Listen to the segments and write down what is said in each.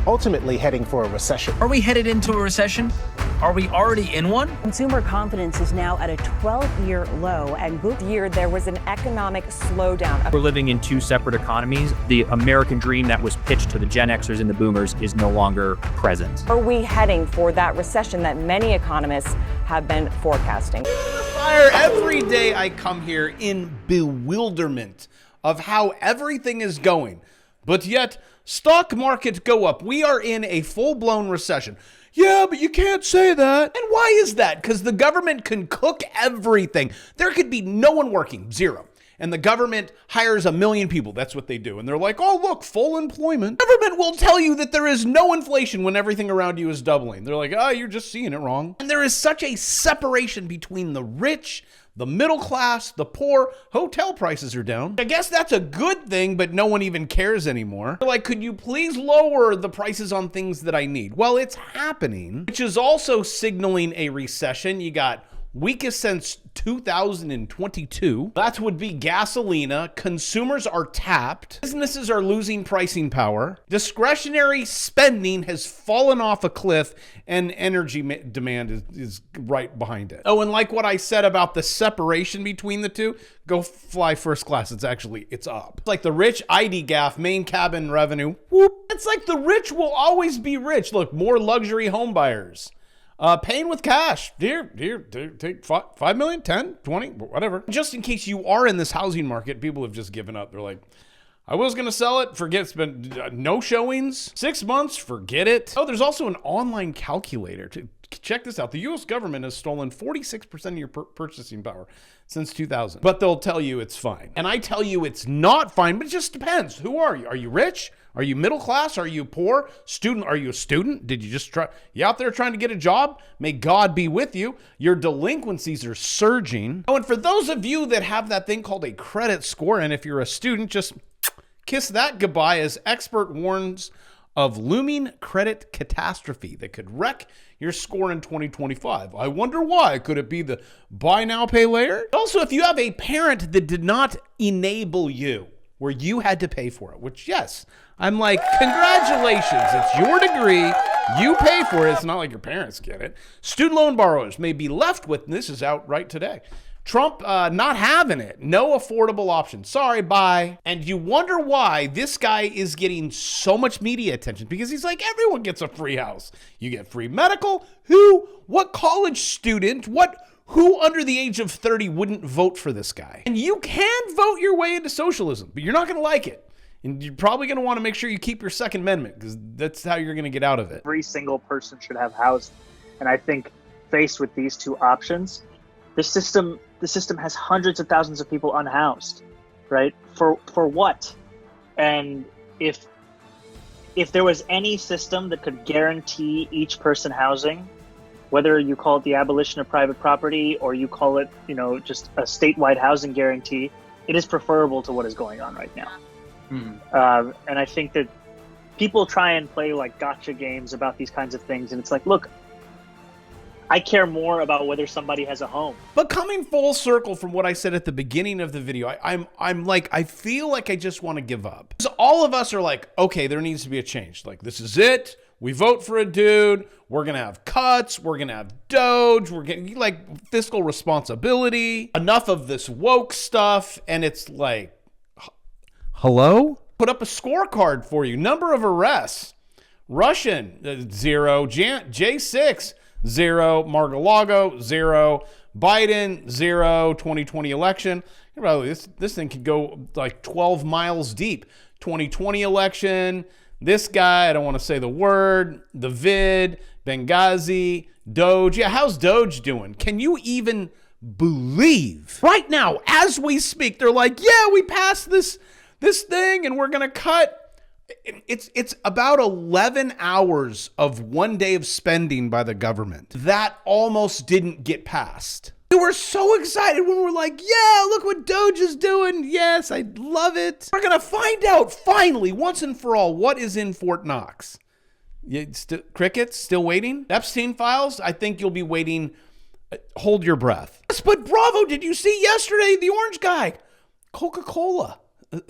ultimately heading for a recession. Are we headed into a recession? Are we already in one? Consumer confidence is now at a 12-year low, and this year there was an economic slowdown. We're living in two separate economies. The American dream that was pitched to the Gen Xers and the Boomers is no longer present. Are we heading for that recession that many economists have been forecasting? Fire, every day I come here in bewilderment of how everything is going, but yet stock market go up. We are in a full-blown recession. Yeah, but you can't say that. And why is that? Because the government can cook everything. There could be no one working, zero. And the government hires 1 million people. That's what they do. And they're like, oh, look, full employment. Government will tell you that there is no inflation when everything around you is doubling. They're like, oh, you're just seeing it wrong. And there is such a separation between the rich, the middle class, the poor. Hotel prices are down. I guess that's a good thing, but no one even cares anymore. They're like, could you please lower the prices on things that I need? Well, it's happening, which is also signaling a recession. You got weakest since 2022. That would be gasolina. Consumers are tapped. Businesses are losing pricing power. Discretionary spending has fallen off a cliff, and energy demand is right behind it. Oh, and like what I said about the separation between the two, go fly first class. It's up. It's like the rich ID gaff, main cabin revenue. Whoop. It's like the rich will always be rich. Look, more luxury home buyers. Paying with cash. Here, take 5 million, 10, 20, whatever. Just in case you are in this housing market, people have just given up. They're like, I was going to sell it, forget, it's been no showings, 6 months, forget it. Oh, there's also an online calculator. Check this out. The U.S. government has stolen 46% of your purchasing power since 2000. But they'll tell you it's fine. And I tell you it's not fine, but it just depends. Who are you? Are you rich? Are you middle class? Are you poor? Student? Are you a student? Did you just you out there trying to get a job? May God be with you. Your delinquencies are surging. Oh, and for those of you that have that thing called a credit score, and if you're a student, just kiss that goodbye, as expert warns of looming credit catastrophe that could wreck your score in 2025. I wonder why. Could it be the buy now, pay later? Also, if you have a parent that did not enable you, where you had to pay for it, which, yes, I'm like, congratulations, it's your degree, you pay for it, it's not like your parents get it. Student loan borrowers may be left with, and this is out right today, Trump not having it, no affordable option, sorry, bye. And you wonder why this guy is getting so much media attention, because he's like, everyone gets a free house. You get free medical, what college student, who under the age of 30 wouldn't vote for this guy? And you can vote your way into socialism, but you're not going to like it. And you're probably going to want to make sure you keep your Second Amendment, because that's how you're going to get out of it. Every single person should have housing. And I think faced with these two options, the system has hundreds of thousands of people unhoused, right? For what? And if there was any system that could guarantee each person housing, whether you call it the abolition of private property or you call it, just a statewide housing guarantee, it is preferable to what is going on right now. And I think that people try and play like gotcha games about these kinds of things. And it's like, look, I care more about whether somebody has a home. But coming full circle from what I said at the beginning of the video, I'm like, I feel like I just want to give up. So all of us are like, okay, there needs to be a change. Like, this is it. We vote for a dude. We're going to have cuts. We're going to have Doge. We're getting like fiscal responsibility. Enough of this woke stuff. And it's like, hello? Put up a scorecard for you. Number of arrests. Russian, 0. J6, 0. Mar-a-Lago, 0. Biden, 0. 2020 election. This thing could go like 12 miles deep. 2020 election. This guy, I don't want to say the word, the vid, Benghazi, Doge. Yeah, how's Doge doing? Can you even believe? Right now, as we speak, they're like, yeah, we passed this thing and we're going to cut. It's about 11 hours of 1 day of spending by the government. That almost didn't get passed. We were so excited when we're like, yeah, look what Doge is doing. Yes, I love it. We're going to find out finally, once and for all, what is in Fort Knox. Crickets, still waiting? Epstein files, I think you'll be waiting. Hold your breath. Yes, but Bravo, did you see yesterday the orange guy? Coca-Cola,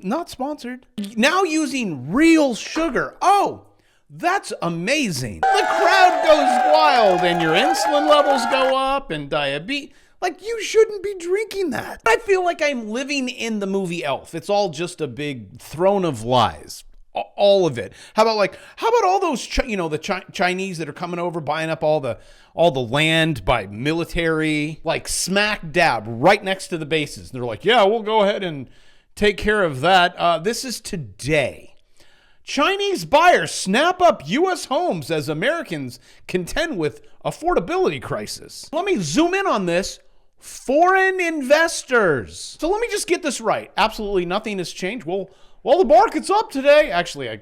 not sponsored. Now using real sugar. Oh, That's amazing. The crowd goes wild and your insulin levels go up and diabetes. Like, you shouldn't be drinking that. I feel like I'm living in the movie Elf. It's all just a big throne of lies. All of it. How about all those, the Chinese that are coming over, buying up all the land by military, like smack dab right next to the bases. They're like, yeah, we'll go ahead and take care of that. This is today. Chinese buyers snap up U.S. homes as Americans contend with affordability crisis. Let me zoom in on this. Foreign investors. So let me just get this right. Absolutely nothing has changed. Well, the market's up today. Actually,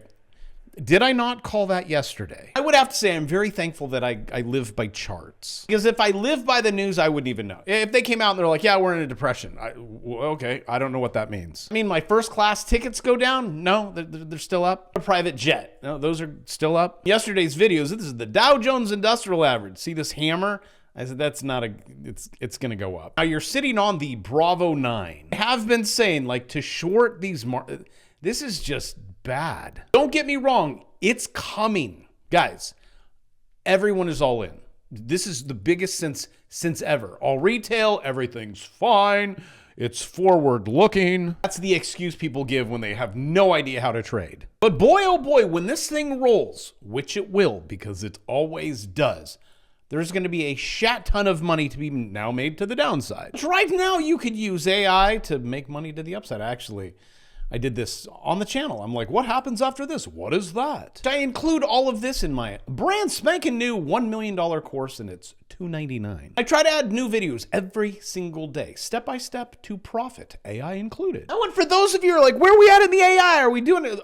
did I not call that yesterday? I would have to say I'm very thankful that I live by charts. Because if I lived by the news, I wouldn't even know. If they came out and they're like, yeah, we're in a depression. Okay, I don't know what that means. I mean, my first class tickets go down? No, they're still up. A private jet? No, those are still up. Yesterday's videos, this is the Dow Jones Industrial Average. See this hammer? I said, that's not it's going to go up. Now you're sitting on the Bravo 9. I have been saying, like, to short these this is just bad. Don't get me wrong. It's coming. Guys, everyone is all in. This is the biggest since ever. All retail, everything's fine. It's forward looking. That's the excuse people give when they have no idea how to trade. But boy, oh boy, when this thing rolls, which it will, because it always does, there's going to be a shat ton of money to be now made to the downside. Which right now you could use AI to make money to the upside. Actually, I did this on the channel. I'm like, what happens after this? What is that? I include all of this in my brand spanking new $1 million course, and it's $299. I try to add new videos every single day, step by step to profit, AI included. Oh, and for those of you who are like, where are we at in the AI? Are we doing it?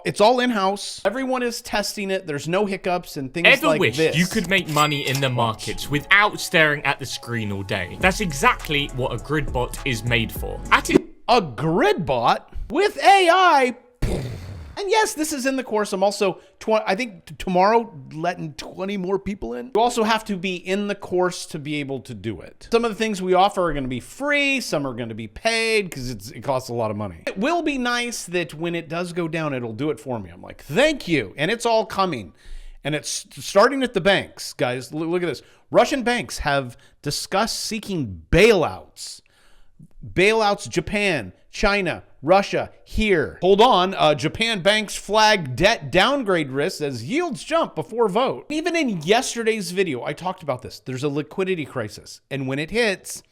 It's all in-house. Everyone is testing it. There's no hiccups and things like this. Ever wished you could make money in the markets without staring at the screen all day? That's exactly what a grid bot is made for. A grid bot with AI? And yes, this is in the course. I'm also, I think tomorrow, letting 20 more people in. You also have to be in the course to be able to do it. Some of the things we offer are going to be free. Some are going to be paid because it costs a lot of money. It will be nice that when it does go down, it'll do it for me. I'm like, thank you. And it's all coming. And it's starting at the banks. Guys, look at this. Russian banks have discussed seeking bailouts. Bailouts, Japan, China, Russia, here. Hold on, Japan banks flag debt downgrade risks as yields jump before vote. Even in yesterday's video, I talked about this. There's a liquidity crisis, and when it hits,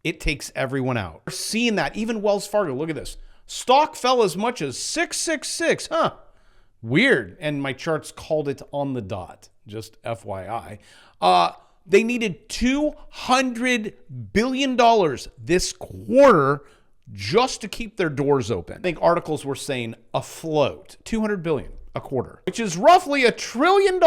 it takes everyone out. We're seeing that. Even Wells Fargo, look at this. Stock fell as much as 666, huh? Weird, and my charts called it on the dot, just FYI. They needed $200 billion this quarter just to keep their doors open. I think articles were saying afloat, $200 billion a quarter, which is roughly $1 trillion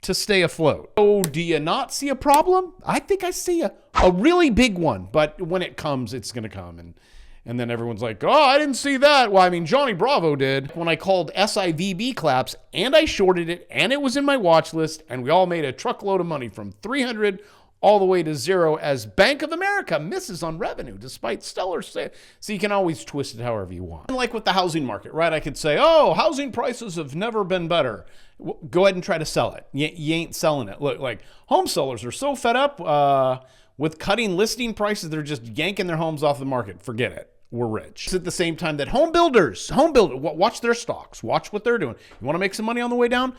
to stay afloat. Oh, do you not see a problem? I think I see a really big one, but when it comes, it's going to come. And then everyone's like, oh, I didn't see that. Well, I mean, Johnny Bravo did. When I called SIVB claps and I shorted it and it was in my watch list and we all made a truckload of money from 300 all the way to zero as Bank of America misses on revenue despite stellar sales. So you can always twist it however you want. And like with the housing market, right? I could say, oh, housing prices have never been better. Go ahead and try to sell it. You ain't selling it. Look, like home sellers are so fed up with cutting listing prices, they're just yanking their homes off the market. Forget it. We're rich. It's at the same time that home builders, watch their stocks, watch what they're doing. You want to make some money on the way down?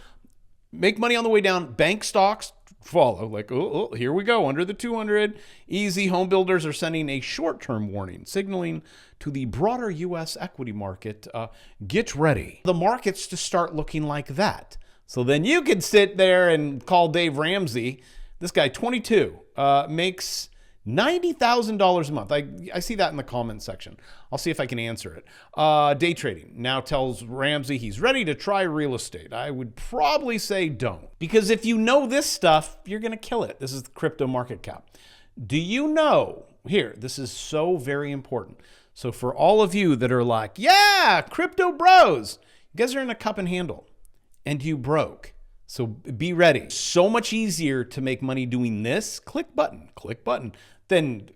Make money on the way down. Bank stocks follow. Like, oh, here we go, under the 200. Easy. Home builders are sending a short-term warning, signaling to the broader U.S. equity market, get ready. The markets to start looking like that. So then you can sit there and call Dave Ramsey. This guy, 22, makes $90,000 a month. I see that in the comment section. I'll see if I can answer it. Day trading now tells Ramsey he's ready to try real estate. I would probably say don't. Because if you know this stuff, you're going to kill it. This is the crypto market cap. Do you know, here, this is so very important. So for all of you that are like, yeah, crypto bros, you guys are in a cup and handle and you broke. So be ready. So much easier to make money doing this. Click button, than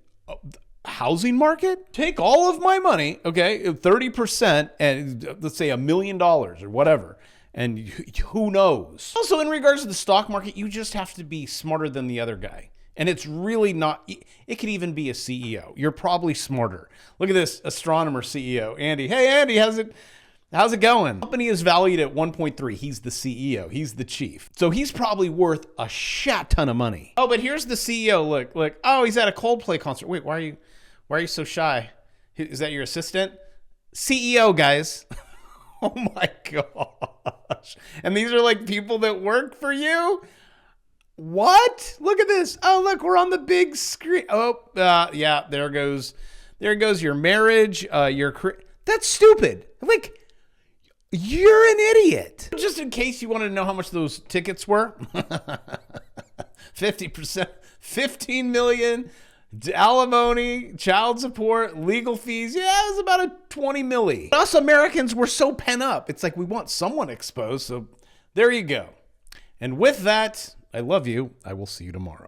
housing market. Take all of my money, okay, 30%, and let's say $1 million or whatever, And who knows? Also, in regards to the stock market, you just have to be smarter than the other guy. And it's really not, it could even be a CEO. You're probably smarter. Look at this astronomer CEO, Andy. Hey, Andy, how's it going? The company is valued at 1.3. He's the CEO. He's the chief. So he's probably worth a shat ton of money. Oh, but here's the CEO. Look. Oh, he's at a Coldplay concert. Wait, why are you so shy? Is that your assistant? CEO, guys. Oh my gosh. And these are like people that work for you? What? Look at this. Oh, look, we're on the big screen. Oh, yeah, there goes your marriage, that's stupid. Like, you're an idiot. Just in case you wanted to know how much those tickets were. 50%, 15 million, alimony, child support, legal fees. Yeah, it was about a 20 milli. Us Americans were so pent up. It's like we want someone exposed. So there you go. And with that, I love you. I will see you tomorrow.